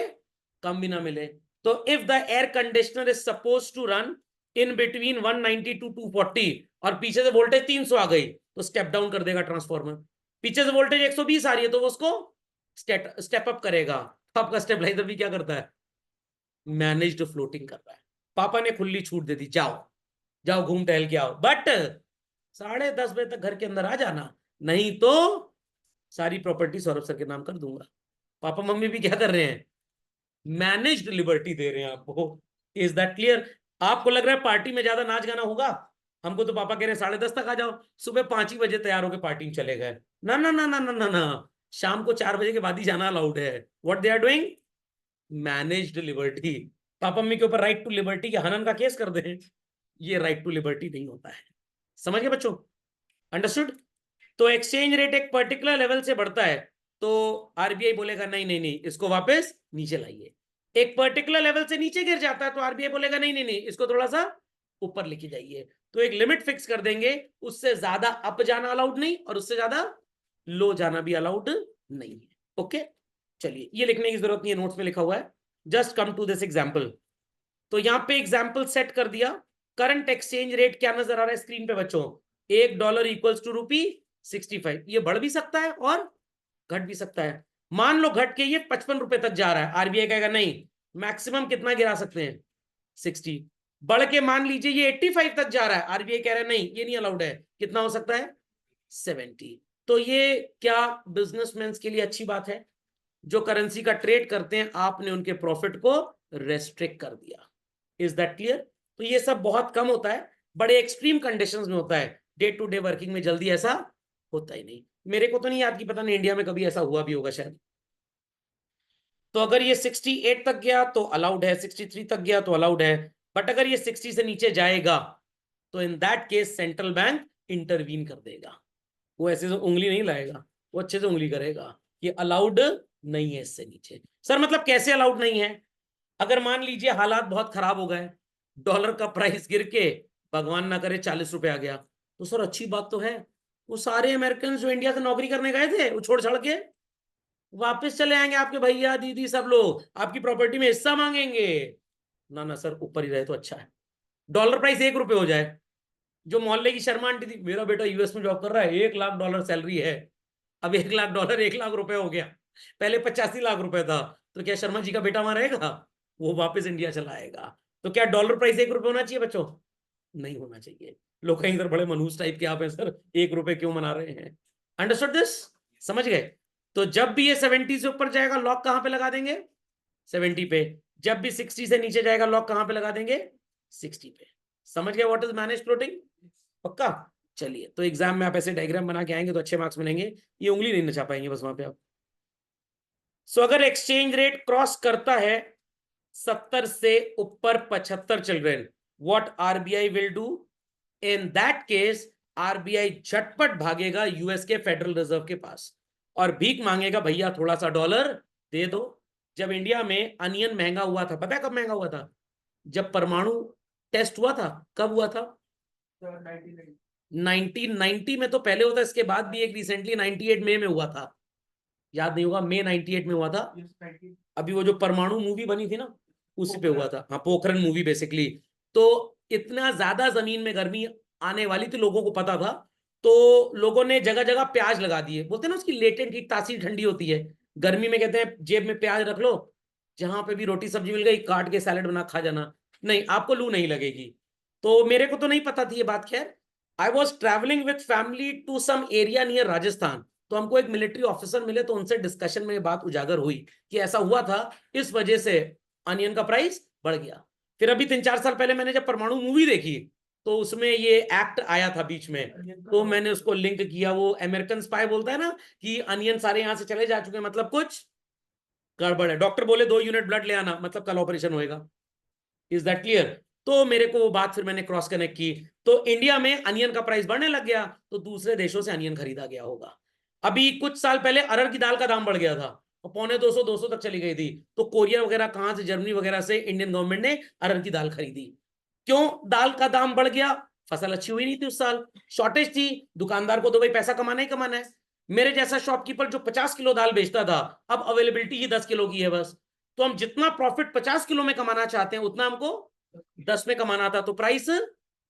कम भी ना मिले। तो if the air conditioner is suppose to run in between 190 to 240 और पीछे से वोल्टेज 300 आ गई, तो स्टेप डाउन कर देगा ट्रांसफॉर्मर। पीछे से वोल्टेज 120 आ रही है तो वो उसको स्टेप अप करेगा। तो आपका स्टेबलाइजर भी क्या करता है? मैनेज्ड फ्लोटिंग कर रहा है। पापा ने खुली छूट दे दी, जाओ जाओ घूम टहल के आओ, बट 10:30 बजे तक घर के अंदर आ जाना, नहीं तो सारी प्रॉपर्टी सौरभ सर के नाम कर दूंगा। पापा मम्मी भी क्या कर रहे हैं? मैनेज्ड लिबर्टी दे रहे हैं आपको। Is that clear? आपको लग रहा है पार्टी में ज्यादा नाच गाना होगा? हमको तो पापा कह रहे हैं 10:30 तक आ जाओ, सुबह 5 ही बजे तैयार होकर पार्टी में चले गए। ना ना ना ना ना ना ना, शाम को 4 बजे के बाद ही जाना अलाउड है। What they are doing? Managed liberty. पापा मम्मी के ऊपर राइट टू लिबर्टी के हनन का केस कर दें, ये राइट टू लिबर्टी नहीं होता है। समझ गए बच्चों? अंडरस्टूड? तो एक्सचेंज रेट एक पर्टिकुलर लेवल से बढ़ता है तो आरबीआई बोलेगा नहीं नहीं नहीं, इसको वापस नीचे लाइए। एक पर्टिकुलर लेवल से नीचे गिर जाता है तो आरबीआई बोलेगा नहीं नहीं नहीं, इसको थोड़ा सा ऊपर लेके जाइए। तो एक लिमिट फिक्स कर देंगे, उससे ज्यादा अप जाना अलाउड नहीं और उससे ज्यादा लो जाना भी अलाउड नहीं है। ओके, चलिए ये लिखने की जरूरत नहीं है, नोट्स में लिखा हुआ है। Just come to this example. तो यहां पे एग्जाम्पल सेट कर दिया। करंट एक्सचेंज रेट क्या नजर आ रहा है स्क्रीन पे बच्चों? $1 इक्वल्स टू ₹65। ये बढ़ भी सकता है और घट भी सकता है। मान लो घट के ये ₹55 तक जा रहा है, आरबीआई कहेगा नहीं, मैक्सिमम कितना गिरा सकते हैं? 60। बढ़ के मान लीजिए ये 85 तक जा रहा है, आरबीआई कह रहा है नहीं ये नहीं अलाउड है, कितना हो सकता है? 70। तो ये क्या बिजनेसमैन के लिए अच्छी बात है? जो करेंसी का ट्रेड करते हैं, आपने उनके प्रॉफिट को रेस्ट्रिक्ट कर दिया। Is that clear? तो ये सब बहुत कम होता है, बड़े एक्सट्रीम कंडीशंस में होता है, डे टू डे वर्किंग में जल्दी ऐसा होता ही नहीं। मेरे को तो नहीं याद कि पता नहीं इंडिया में कभी ऐसा हुआ भी होगा शायद। तो अगर ये 68 तक गया तो अलाउड है, 63 तक गया तो अलाउड है, बट अगर ये 60 से नीचे जाएगा तो in that case central bank intervene कर देगा। वो ऐसे से उंगली नहीं लाएगा, वो अच्छे से उंगली करेगा कि अलाउड नहीं है इससे नीचे। सर मतलब कैसे अलाउड नहीं है? अगर मान लीजिए हालात बहुत खराब हो गए, डॉलर का प्राइस गिर के भगवान ना करे ₹40 आ गया, तो सर अच्छी बात तो है, वो सारे अमेरिकन जो इंडिया से नौकरी करने गए थे वो छोड़ छाड़ के वापस चले आएंगे, आपके भैया दीदी सब लोग आपकी प्रॉपर्टी में हिस्सा मांगेंगे। ना ना सर, ऊपर ही रहे तो अच्छा है। डॉलर प्राइस ₹1 हो जाए, जो मोहल्ले की शर्मा आंटी थी, मेरा बेटा यूएस में जॉब कर रहा है, $1 लाख सैलरी है, अब $1 लाख ₹1 लाख हो गया, पहले 85 लाख था, तो क्या शर्मा जी का बेटा वहां रहेगा? वो वापस इंडिया चला आएगा। तो क्या डॉलर प्राइस ₹1 होना चाहिए बच्चों? नहीं होना चाहिए। लोग कहीं इधर बड़े मनहूस टाइप के आप हैं सर, 1 रुपए क्यों मना रहे हैं? Understood this? समझ गए? तो जब भी ये 70 से ऊपर जाएगा लॉक कहां पे लगा देंगे? 70 पे। जब भी 60 से नीचे जाएगा लॉक कहां पे लगा देंगे? 60 पे। समझ गए व्हाट इज मैनेज फ्लोटिंग? पक्का? चलिए, तो एग्जाम में आप ऐसे डायग्राम बना के आएंगे तो अच्छे मार्क्स मिलेंगे। ये उंगली नहीं नचा पाएंगे बस वहां पे आप। सो अगर एक्सचेंज रेट क्रॉस करता है 70 से ऊपर 75 children, what RBI will do? In that case RBI झटपट भागेगा यूएस के फेडरल रिजर्व के पास और भीख मांगेगा, भैया थोड़ा सा डॉलर दे दो। जब इंडिया में अनियन महंगा हुआ था, पता है कब महंगा हुआ था? जब परमाणु टेस्ट हुआ था। कब हुआ था? 1990 में तो पहले होता, इसके बाद भी एक रिसेंटली 98 मई में हुआ था। याद नहीं होगा, मई 98 में हुआ था। अभी वो जो परमाणु मूवी बनी थी ना, उसी पे हुआ था। हाँ, पोखरण मूवी बेसिकली। तो इतना ज्यादा जमीन में गर्मी आने वाली थी, लोगों को पता था, तो लोगों ने जगह जगह प्याज लगा दिए। बोलते हैं ना उसकी लेटेंट हीट तासीर ठंडी होती है। गर्मी में कहते हैं जेब में प्याज रख लो, जहां पे भी रोटी सब्जी मिल गई काट के सैलेड बना खा जाना, नहीं आपको लू नहीं लगेगी। तो मेरे को तो नहीं पता थी ये बात। खैर, I was travelling with family to some area near Rajasthan, तो हमको एक मिलिट्री ऑफिसर मिले, तो उनसे डिस्कशन में ये बात उजागर हुई कि ऐसा हुआ था, इस वजह से अनियन का प्राइस बढ़ गया। फिर अभी 3-4 साल पहले मैंने जब परमाणु मूवी देखी, तो उसमें ये एक्ट आया था बीच में, तो मैंने उसको लिंक किया। वो अमेरिकन स्पाई बोलता है ना कि अनियन सारे यहां से चले जा चुके हैं, मतलब कुछ गड़बड़ है। डॉक्टर बोले 2 यूनिट ब्लड ले आना, मतलब कल ऑपरेशन होएगा। Is that clear? तो मेरे को वो बात फिर मैंने क्रॉस कनेक्ट की, तो इंडिया में अनियन का प्राइस बढ़ने लग गया, तो दूसरे देशों से अनियन खरीदा गया होगा। अभी कुछ साल पहले अरहर की दाल का दाम बढ़ गया था और 250 तक चली गई थी, तो कोरिया वगैरह कहां से, जर्मनी वगैरह से इंडियन गवर्नमेंट ने अरहर की दाल खरीदी। क्यों दाल का दाम बढ़ गया? फसल अच्छी हुई नहीं थी उस साल, शॉर्टेज थी, दुकानदार को तो भाई पैसा कमाना ही कमाना है। मेरे जैसा शॉपकीपर जो 50 किलो दाल बेचता था, अब अवेलेबिलिटी ही 10 किलो की है बस। तो हम जितना प्रॉफिट 50 किलो में कमाना चाहते हैं, उतना हमको 10 में कमाना था, तो प्राइस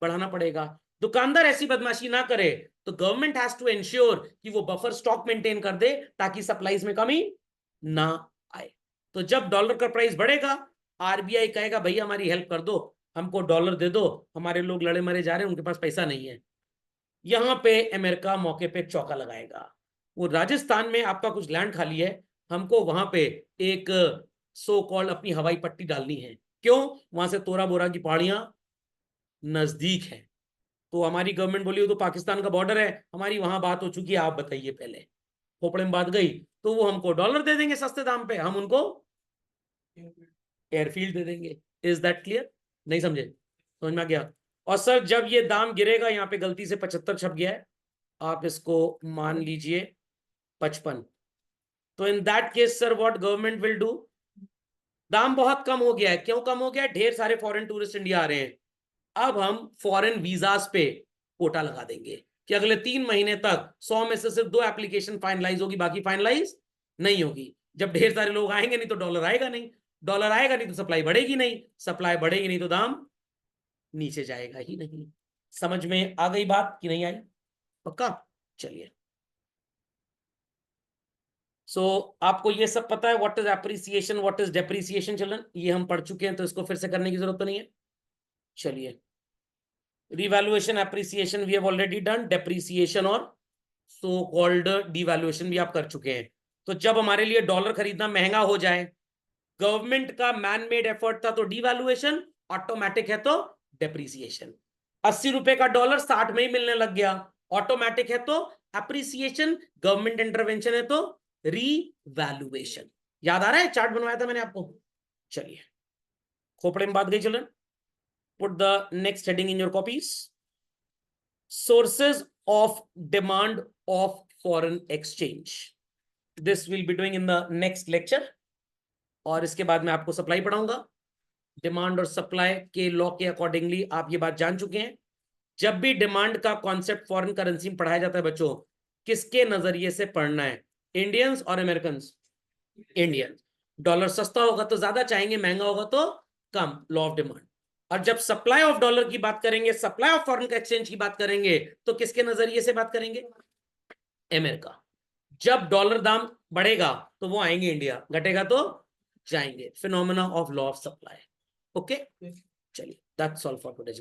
बढ़ाना पड़ेगा। दुकानदार ऐसी बदमाशी ना करे, तो गवर्नमेंट हैज टू एंश्योर कि वो बफर स्टॉक मेंटेन कर दे, ताकि सप्लाईज में कमी ना आए। तो जब डॉलर का प्राइस बढ़ेगा, आरबीआई कहेगा भैया हमारी हेल्प कर दो, हमको डॉलर दे दो, हमारे लोग लड़े मरे जा रहे हैं, उनके पास पैसा नहीं है। यहां पे अमेरिका मौके पे चौका लगाएगा। वो राजस्थान में आपका कुछ लैंड खाली है, हमको वहां पे एक सो कॉल्ड अपनी हवाई पट्टी डालनी है। क्यों? वहां से तोरा बोरा की पहाड़ियां नजदीक है। तो हमारी गवर्नमेंट बोली, वो तो पाकिस्तान का बॉर्डर है, हमारी वहां बात हो चुकी है, आप बताइए पहले। खोपड़े में बात गई, तो वो हमको डॉलर दे देंगे सस्ते दाम पे, हम उनको एयरफील्ड दे देंगे। Is that clear? नहीं समझे? समझ में आ गया? और सर जब ये दाम गिरेगा, यहाँ पे गलती से 75 छप गया है, आप इसको मान लीजिए 55। तो in that case sir what government will do? दाम बहुत कम हो गया है। क्यों कम हो गया है? ढेर सारे फॉरेन टूरिस्ट इंडिया आ रहे हैं। अब हम फॉरेन वीजास पे कोटा लगा देंगे कि अगले 3 महीने तक 100 में से सिर्फ 2 एप्लीकेशन फाइनलाइज होगी, बाकी फाइनलाइज नहीं होगी। जब ढेर सारे लोग आएंगे नहीं तो डॉलर आएगा नहीं, डॉलर आएगा नहीं तो सप्लाई बढ़ेगी नहीं, सप्लाई बढ़ेगी नहीं तो दाम नीचे जाएगा ही नहीं। समझ में आ गई बात कि नहीं आई? पक्का? चलिए, आपको ये सब पता है, what is appreciation, what is depreciation children, ये हम पढ़ चुके हैं, तो इसको फिर से करने की जरूरत तो नहीं है। चलिए, revaluation, appreciation we have already done, depreciation और सो कॉल्ड डिवैल्यूएशन भी आप कर चुके हैं। तो जब हमारे लिए डॉलर खरीदना महंगा हो जाए, गवर्नमेंट का मैन मेड एफर्ट था तो डिवैल्यूएशन, ऑटोमेटिक है तो डेप्रिसिएशन। 80 रुपए का डॉलर 60 में ही मिलने लग गया, ऑटोमेटिक है तो एप्रिसिएशन, गवर्नमेंट इंटरवेंशन है तो रीवैल्यूएशन। याद आ रहा है? चार्ट बनवाया था मैंने आपको। चलिए, खोपड़े में बात गई children. Put the next heading in your copies. Sources of demand of foreign exchange. This we'll be doing in the next lecture. और इसके बाद मैं आपको सप्लाई पढ़ाऊंगा। डिमांड और सप्लाई के लॉ के अकॉर्डिंगली आप ये बात जान चुके हैं। जब भी डिमांड का कॉन्सेप्ट फॉरेन करेंसी में पढ़ाया जाता है बच्चों, किसके नजरिए से पढ़ना है? इंडियंस और अमेरिकन? इंडियंस। डॉलर सस्ता होगा तो ज्यादा चाहेंगे, महंगा होगा तो कम, लॉ ऑफ डिमांड। और जब सप्लाई ऑफ डॉलर की बात करेंगे, सप्लाई ऑफ फॉरेन एक्सचेंज की बात करेंगे, तो किसके नजरिए से बात करेंगे? अमेरिका। जब डॉलर दाम बढ़ेगा तो वो आएंगे इंडिया, घटेगा तो जाएंगे। Phenomena of law of supply. Okay, चलिए, दैट्स ऑल फॉर टुडे।